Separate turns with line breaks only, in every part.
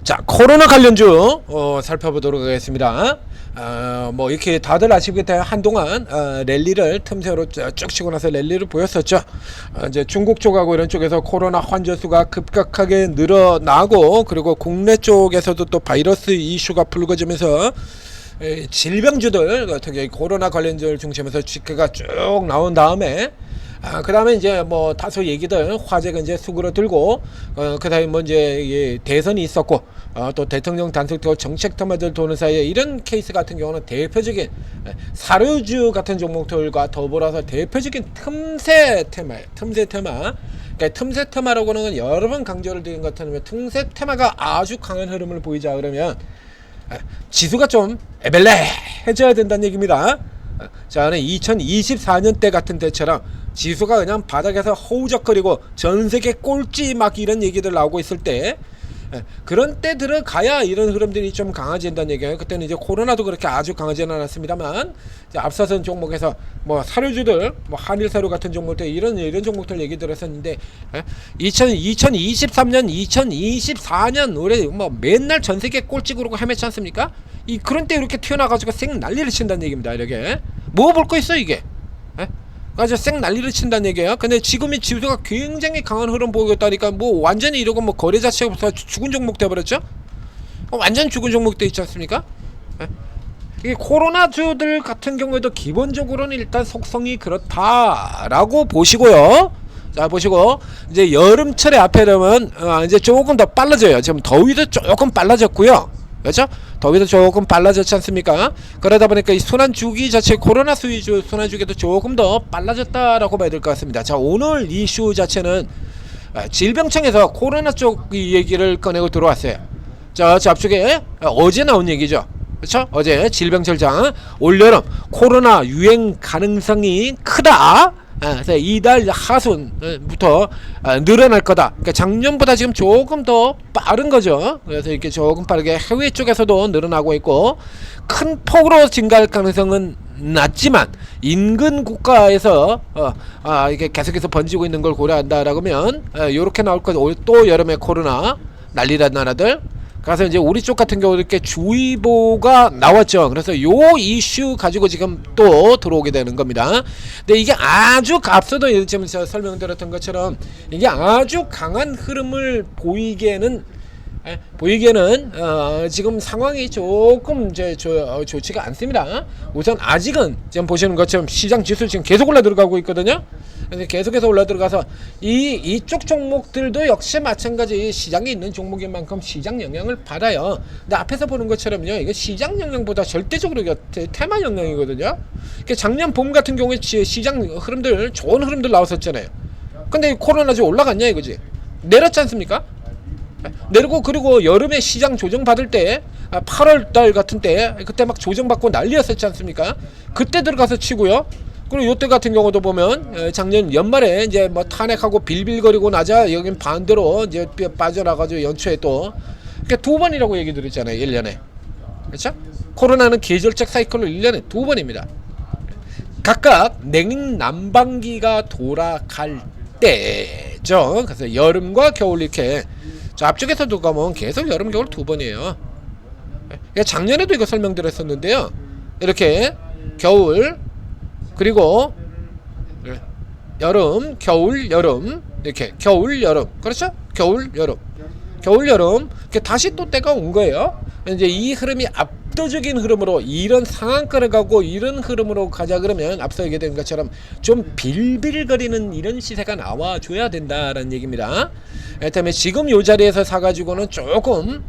자, 코로나 관련주 살펴보도록 하겠습니다. 뭐 이렇게 다들 아시겠다 한동안 랠리를 틈새로 쭉 치고 나서 랠리를 보였었죠. 이제 중국 쪽하고 이런 쪽에서 코로나 환자 수가 급격하게 늘어나고, 그리고 국내 쪽에서도 또 바이러스 이슈가 불거지면서 질병주들, 특히 코로나 관련주를 중심해서 지표가 쭉 나온 다음에 그 다음에 이제 뭐 다소 얘기들 화제가 이제 수그러들고, 그 다음에 뭐 이제 대선이 있었고, 또 대통령 단속되고 정책 테마들 도는 사이에 이런 케이스 같은 경우는 대표적인 사료주 같은 종목들과 더불어서 대표적인 틈새 테마예요. 틈새 테마. 그러니까 틈새 테마라고는 건 여러 번 강조를 드린 것 같으면, 틈새 테마가 아주 강한 흐름을 보이자 그러면 지수가 좀 에벨레해져야 된다는 얘기입니다. 자, 2024년 때 같은 때처럼 지수가 그냥 바닥에서 허우적거리고 전세계 꼴찌 막 이런 얘기들 나오고 있을 때, 그런 때 들어가야 이런 흐름들이 좀 강해진다는 얘기예요. 그때는 이제 코로나도 그렇게 아주 강하지는 않았습니다만, 앞서선 종목에서 뭐 사료주들, 뭐 한일사료 같은 종목들, 이런 종목들 얘기 들었었는데, 2023년 2024년 올해 뭐 맨날 전세계 꼴찌 그러고 헤매지 않습니까? 그런 때 이렇게 튀어나가지고 생 난리를 친다는 얘기입니다. 이렇게 뭐 볼 거 있어 이게? 아주 생 난리를 친다는 얘기예요. 근데 지금이 지수가 굉장히 강한 흐름 보이고 있다니까, 뭐 완전히 이러고 뭐 거래 자체부터 죽은 종목 돼버렸죠. 완전 죽은 종목 돼 있지 않습니까? 이 코로나주들 같은 경우에도 기본적으로는 일단 속성이 그렇다라고 보시고요. 자, 보시고 이제 여름철에 앞에 되면 이제 조금 더 빨라져요. 지금 더위도 조금 빨라졌고요. 그렇죠? 더위도 조금 빨라졌지 않습니까? 그러다 보니까 이 순환주기 자체, 코로나 수위주 순환주기도 조금 더 빨라졌다라고 봐야 될 것 같습니다. 자, 오늘 이슈 자체는 질병청에서 코로나 쪽 얘기를 꺼내고 들어왔어요. 자, 앞쪽에 어제 나온 얘기죠. 그렇죠? 어제 질병청장 올여름 코로나 유행 가능성이 크다. 그래서 이달 하순부터 늘어날 거다. 그러니까 작년보다 지금 조금 더 빠른 거죠. 그래서 이렇게 조금 빠르게 해외 쪽에서도 늘어나고 있고, 큰 폭으로 증가할 가능성은 낮지만 인근 국가에서 이게 계속해서 번지고 있는 걸 고려한다라고 하면 이렇게 나올 거죠. 또 여름에 코로나 난리란 나라들. 그래서 이제 우리 쪽 같은 경우 이렇게 주의보가 나왔죠. 그래서 요 이슈 가지고 지금 또 들어오게 되는 겁니다. 근데 이게 아주 앞서도 지금 제가 설명드렸던 것처럼 이게 아주 강한 흐름을 보이기에는 지금 상황이 조금 이제 좋지가 않습니다. 우선 아직은 지금 보시는 것처럼 시장 지수 지금 계속 올라 들어가고 있거든요. 그래서 계속해서 올라 들어가서 이쪽 종목들도 역시 마찬가지 시장에 있는 종목인 만큼 시장 영향을 받아요. 근데 앞에서 보는 것처럼요, 이거 시장 영향보다 절대적으로 테마 영향이거든요. 작년 봄 같은 경우에 시장 흐름들 좋은 흐름들 나왔었잖아요. 근데 코로나지 올라갔냐 이거지. 내렸지 않습니까? 내리고, 그리고 여름에 시장 조정 받을 때 8월달 같은 때 그때 막 조정 받고 난리였었지 않습니까? 그때 들어가서 치고요. 그리고 요때 같은 경우도 보면 작년 연말에 이제 뭐 탄핵하고 빌빌거리고 나자 여긴 반대로 이제 빠져나가지고 연초에 또 그러니까 두 번이라고 얘기 드렸잖아요. 1년에. 그렇죠? 코로나는 계절적 사이클로 1년에 두 번입니다. 각각 냉난방기가 돌아갈 때죠. 그래서 여름과 겨울 이렇게. 자, 앞쪽에서도 가면 계속 여름 겨울 두 번이에요. 작년에도 이거 설명드렸었는데요. 이렇게 겨울, 그리고 여름, 겨울, 여름, 이렇게 겨울, 여름, 그렇죠? 겨울, 여름, 겨울, 여름, 이렇게 다시 또 때가 온 거예요. 이제 이 흐름이 압도적인 흐름으로 이런 상한가를 가고 이런 흐름으로 가자 그러면 앞서 얘기된 것처럼 좀 빌빌거리는 이런 시세가 나와줘야 된다라는 얘기입니다. 그렇다면 지금 이 자리에서 사가지고는 조금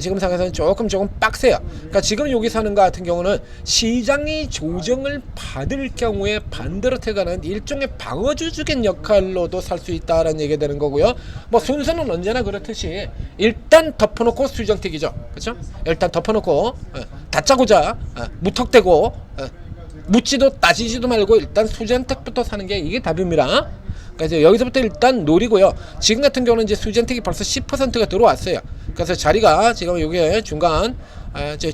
지금 상황에서는 조금 빡세요. 그러니까 지금 여기 사는 것 같은 경우는 시장이 조정을 받을 경우에 반대로 태가는 일종의 방어주적인 역할로도 살 수 있다라는 얘기가 되는 거고요. 뭐 순서는 언제나 그렇듯이 일단 덮어놓고 수정택이죠. 그렇죠? 일단 덮어놓고 다짜고짜 무턱대고 묻지도 따지지도 말고 일단 수전택부터 사는 게 이게 답입니다. 그래서 여기서부터 일단 노리고요. 지금 같은 경우는 이제 수전택이 벌써 10%가 들어왔어요. 그래서 자리가 지금 여기에 중간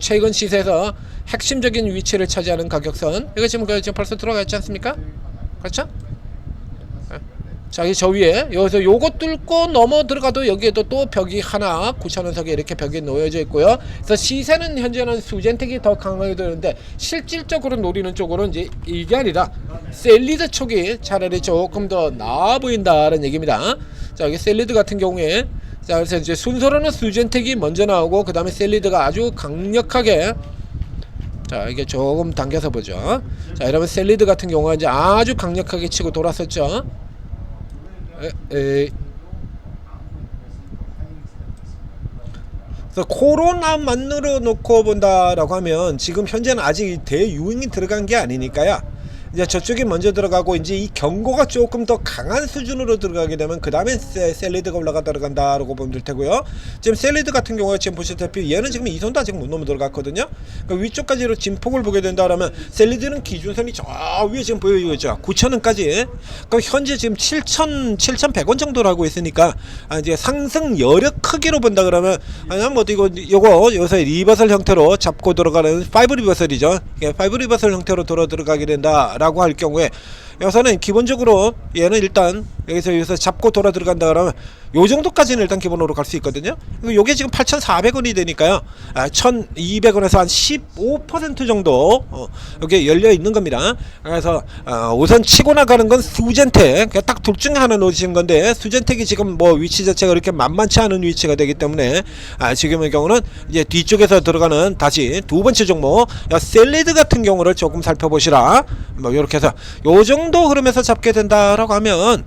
최근 시세에서 핵심적인 위치를 차지하는 가격선, 이거 지금 벌써 들어갔지 않습니까? 그렇죠? 자, 저 위에 여기서 요거 뚫고 넘어 들어가도 여기에도 또 벽이 하나 9,000원석에 이렇게 벽이 놓여져 있고요. 그래서 시세는 현재는 수젠텍이 더 강하게 되는데 실질적으로 노리는 쪽으로는 이제 이게 아니라 셀리드 쪽이 차라리 조금 더 나아 보인다는 얘기입니다. 자, 여기 셀리드 같은 경우에 자, 그래서 이제 순서로는 수젠텍이 먼저 나오고 그 다음에 셀리드가 아주 강력하게 자, 이게 조금 당겨서 보죠. 자, 여러분 셀리드 같은 경우가 이제 아주 강력하게 치고 돌았었죠. 그래서 코로나만으로 놓고 본다라고 하면 지금 현재는 아직 대유행이 들어간 게 아니니까요. 이제 저쪽이 먼저 들어가고 이제 이 경고가 조금 더 강한 수준으로 들어가게 되면 그 다음에 셀리드가 올라가 들어간다라고 보면 될 테고요. 지금 셀리드 같은 경우에 지금 보시다시피 얘는 지금 이 손도 아직 못 넘어 들어갔거든요. 그러니까 위쪽까지로 진폭을 보게 된다라면 셀리드는 기준선이 저 위에 지금 보이고 있죠. 9,000원까지. 그럼 현재 지금 7,100원 정도로 하고 있으니까 이제 상승 여력 크기로 본다 그러면 아니면 뭐 이거 여기서 리버설 형태로 잡고 들어가는 5 리버설이죠. 5 리버설 형태로 들어가게 된다. 라고 할 경우에 여기서는 기본적으로 얘는 일단 여기서 잡고 돌아 들어간다 그러면 요 정도까지는 일단 기본으로 갈 수 있거든요. 요게 지금 8,400원이 되니까요. 1,200원에서 한 15% 정도 여기 열려 있는 겁니다. 그래서 우선 치고 나가는 건 수젠텍 딱 둘 중에 하나 놓으시는 건데 수젠텍이 지금 뭐 위치 자체가 그렇게 만만치 않은 위치가 되기 때문에 지금의 경우는 이제 뒤쪽에서 들어가는 다시 두 번째 종목 셀리드 같은 경우를 조금 살펴보시라. 뭐 이렇게 해서 요 정도 흐름에서 잡게 된다라고 하면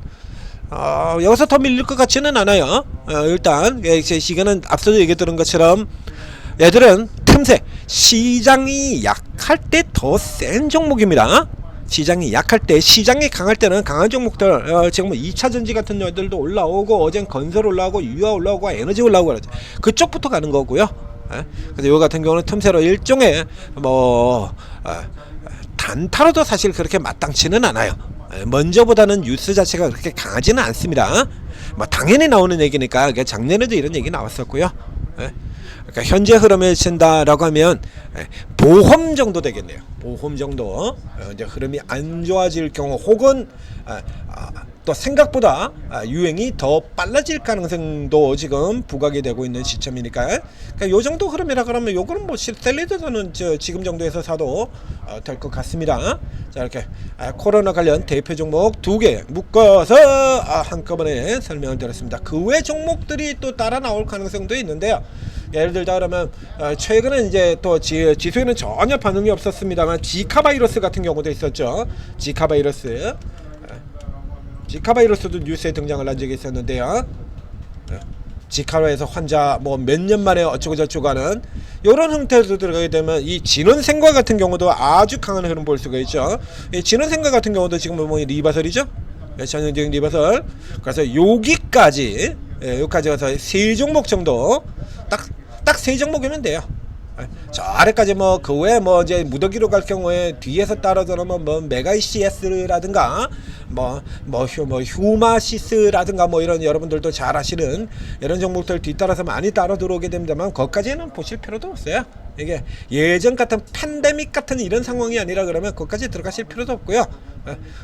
여기서 더 밀릴 것 같지는 않아요. 일단 시간은 앞서도 얘기했던 것처럼 얘들은 틈새 시장이 약할 때 더 센 종목입니다. 시장이 약할 때, 시장이 강할 때는 강한 종목들 지금 뭐 2차전지 같은 것들도 올라오고 어젠 건설 올라오고 유화 올라오고 에너지 올라오고 그러죠. 그쪽부터 가는 거고요. 그래서 요 같은 경우는 틈새로 일종의 뭐 단타로도 사실 그렇게 마땅치는 않아요. 먼저보다는 뉴스 자체가 그렇게 강하지는 않습니다. 뭐 당연히 나오는 얘기니까 작년에도 이런 얘기 나왔었고요. 그러니까 현재 흐름을 친다라고 하면 보험 정도 되겠네요. 보험 정도 이제 흐름이 안 좋아질 경우 혹은 또 생각보다 유행이 더 빨라질 가능성도 지금 부각이 되고 있는 시점이니까 그러니까 요 정도 흐름이라 그러면 요거는 뭐 셀리드는 지금 정도에서 사도 될 것 같습니다. 자, 이렇게 코로나 관련 대표 종목 2개 묶어서 한꺼번에 설명을 드렸습니다. 그 외 종목들이 또 따라 나올 가능성도 있는데요. 예를 들다 그러면 최근에 이제 또 지수에는 전혀 반응이 없었습니다만 지카 바이러스 같은 경우도 있었죠. 지카 바이러스도 뉴스에 등장을 한 적이 있었는데요. 지카로에서 환자 뭐 몇 년 만에 어쩌고 저쩌고 하는 이런 형태로 들어가게 되면 이 진원생과 같은 경우도 아주 강한 흐름 볼 수가 있죠. 이 진원생과 같은 경우도 지금 뭐 리버설이죠. 전형적인 리버설. 그래서 여기까지 가서 세 종목 정도 딱 세 종목이면 돼요. 저 아래까지 뭐 그 외에 뭐 이제 무더기로 갈 경우에 뒤에서 따라서는 뭐 메가이시스라든가 뭐 휴마시스라든가 뭐 이런 여러분들도 잘 아시는 이런 종목들 뒤따라서 많이 따라 들어오게 됩니다만 거기까지는 보실 필요도 없어요. 이게 예전 같은 팬데믹 같은 이런 상황이 아니라 그러면 거기까지 들어가실 필요도 없고요.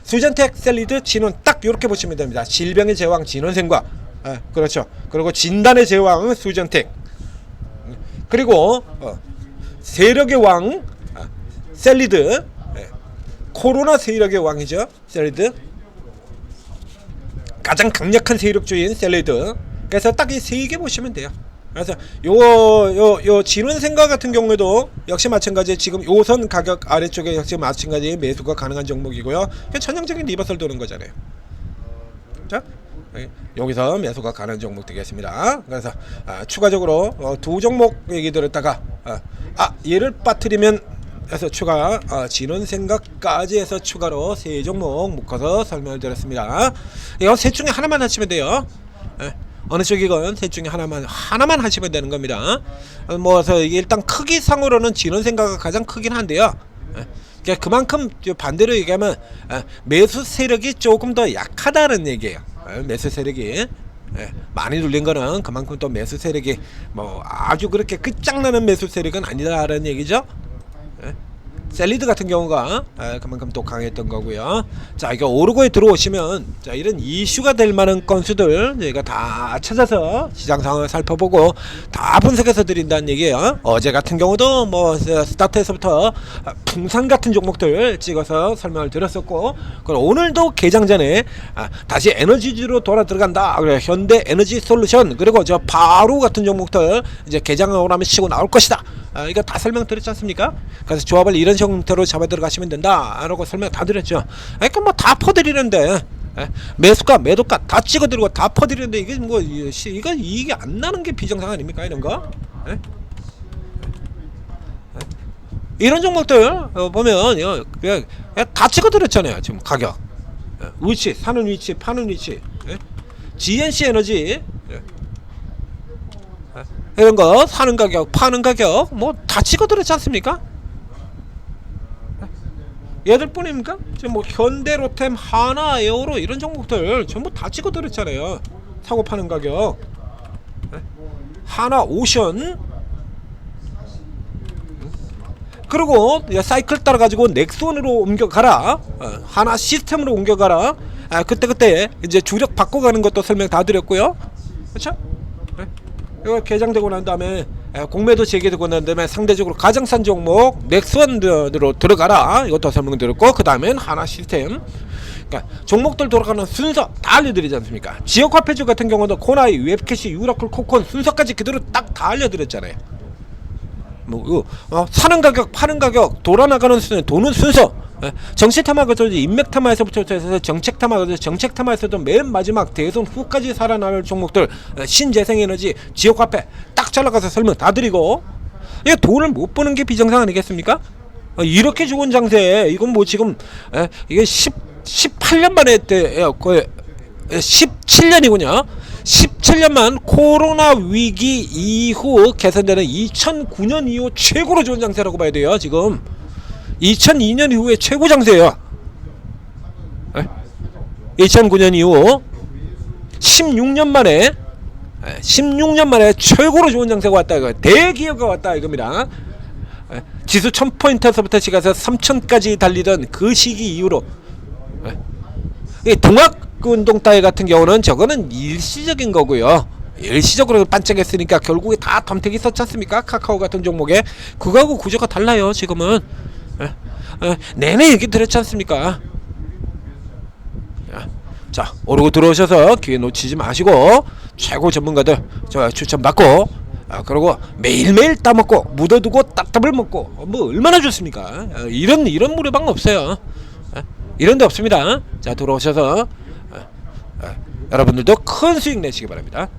수젠텍, 셀리드, 진원 딱 이렇게 보시면 됩니다. 질병의 제왕 진원생과 그렇죠. 그리고 진단의 제왕 수젠텍 그리고 세력의 왕 셀리드 코로나 세력의 왕이죠. 셀리드 가장 강력한 세력주인 셀리드. 그래서 딱 이 세 개 보시면 돼요. 그래서 요 진원생과 같은 경우에도 역시 마찬가지 지금 요선 가격 아래쪽에 역시 마찬가지 매수가 가능한 종목이고요. 전형적인 리버설 도는 거잖아요. 자 여기서 매수가 가능한 종목 되겠습니다. 그래서 추가적으로 두 종목 얘기 들었다가 얘를 빠뜨리면 해서 추가 진원생각까지 해서 추가로 세 종목 묶어서 설명을 드렸습니다. 이거 셋 중에 하나만 하시면 돼요. 어느 쪽이건 셋 중에 하나만 하시면 되는 겁니다. 뭐 일단 크기상으로는 진원생각가 가장 크긴 한데요. 그만큼 반대로 얘기하면 매수 세력이 조금 더 약하다는 얘기예요. 매수 세력이 많이 눌린 거는 그만큼 또 매수 세력이 뭐 아주 그렇게 끝장나는 매수 세력은 아니다라는 얘기죠. 셀리드 같은 경우가 그만큼 또 강했던 거고요. 자, 이거 오르고에 들어오시면 자, 이런 이슈가 될 만한 건수들 저희가 다 찾아서 시장 상황을 살펴보고 다 분석해서 드린다는 얘기예요. 어제 같은 경우도 뭐 스타트에서부터 풍산 같은 종목들 찍어서 설명을 드렸었고, 그리고 오늘도 개장 전에 다시 에너지주로 돌아 들어간다. 그래, 현대 에너지 솔루션 그리고 저 바로 같은 종목들 이제 개장을 오라면 치고 나올 것이다. 이거 다 설명드렸지 않습니까? 그래서 조합을 이런 형태로 잡아 들어가시면 된다 라고 설명 다 드렸죠. 그러니까 뭐 다 퍼드리는데 매수가 매도가 다 찍어드리고 다 퍼드리는데 이게 뭐 이거 이익이 안 나는 게 비정상 아닙니까? 이런 거 이런 종목들 보면 그냥 다 찍어드렸잖아요. 지금 가격 위치, 사는 위치, 파는 위치, GNC 에너지 이런 거 사는 가격, 파는 가격 뭐 다 찍어드렸지 않습니까? 얘들 뿐입니까? 지금 뭐 현대, 로템, 하나, 에어로 이런 종목들 전부 다 찍어드렸잖아요. 사고 파는 가격. 하나, 오션. 그리고 사이클 따라 가지고 넥슨으로 옮겨가라. 하나 시스템으로 옮겨가라. 그때 이제 주력 바꿔가는 것도 설명 다 드렸고요. 그렇죠? 이거 개장되고 난 다음에 공매도 재개되고 난 다음에 상대적으로 가장 싼 종목 넥슨으로 들어가라. 이것도 설명드렸고, 그 다음엔 하나 시스템. 그러니까 종목들 돌아가는 순서 다 알려드리지 않습니까? 지역화폐주 같은 경우도 코나이, 웹캐시, 유라클, 코콘 순서까지 그대로 딱 다 알려드렸잖아요. 뭐 사는 가격, 파는 가격, 돌아나가는 순서, 도는 순서. 정치 탐하고서 인맥 탐하에서부터 해서 정책 탐하고서 정책 탐하에서도 맨 마지막 대선 후까지 살아날 종목들 신재생에너지, 지역화폐 딱 잘라가서 설명 다 드리고, 이게 돈을 못 버는 게 비정상 아니겠습니까? 이렇게 좋은 장세에 이건 뭐 지금 이게 18년 만에 했대요. 17년이군요. 17년만 코로나 위기 이후 개선되는 2009년 이후 최고로 좋은 장세라고 봐야 돼요. 지금 2002년 이후에 최고 장세예요. 2009년 이후 16년 만에 최고로 좋은 장세가 왔다 이거. 대기업가 왔다 이겁니다. 지수 1000포인트에서부터 시가서 3000까지 달리던 그 시기 이후로 동학운동 따위 같은 경우는 저거는 일시적인 거고요. 일시적으로 반짝했으니까 결국에 다 덤택이 있었지 않습니까? 카카오 같은 종목에 그거하고 구조가 달라요. 지금은 내내 얘기 드렸지 않습니까? 자, 오르고 들어오셔서 기회 놓치지 마시고 최고 전문가들 저 추천 받고 그리고 매일매일 따먹고 묻어두고 따뜻을 먹고 뭐 얼마나 좋습니까? 이런 무료방 없어요. 이런 데 없습니다. 자, 들어오셔서 여러분들도 큰 수익 내시기 바랍니다.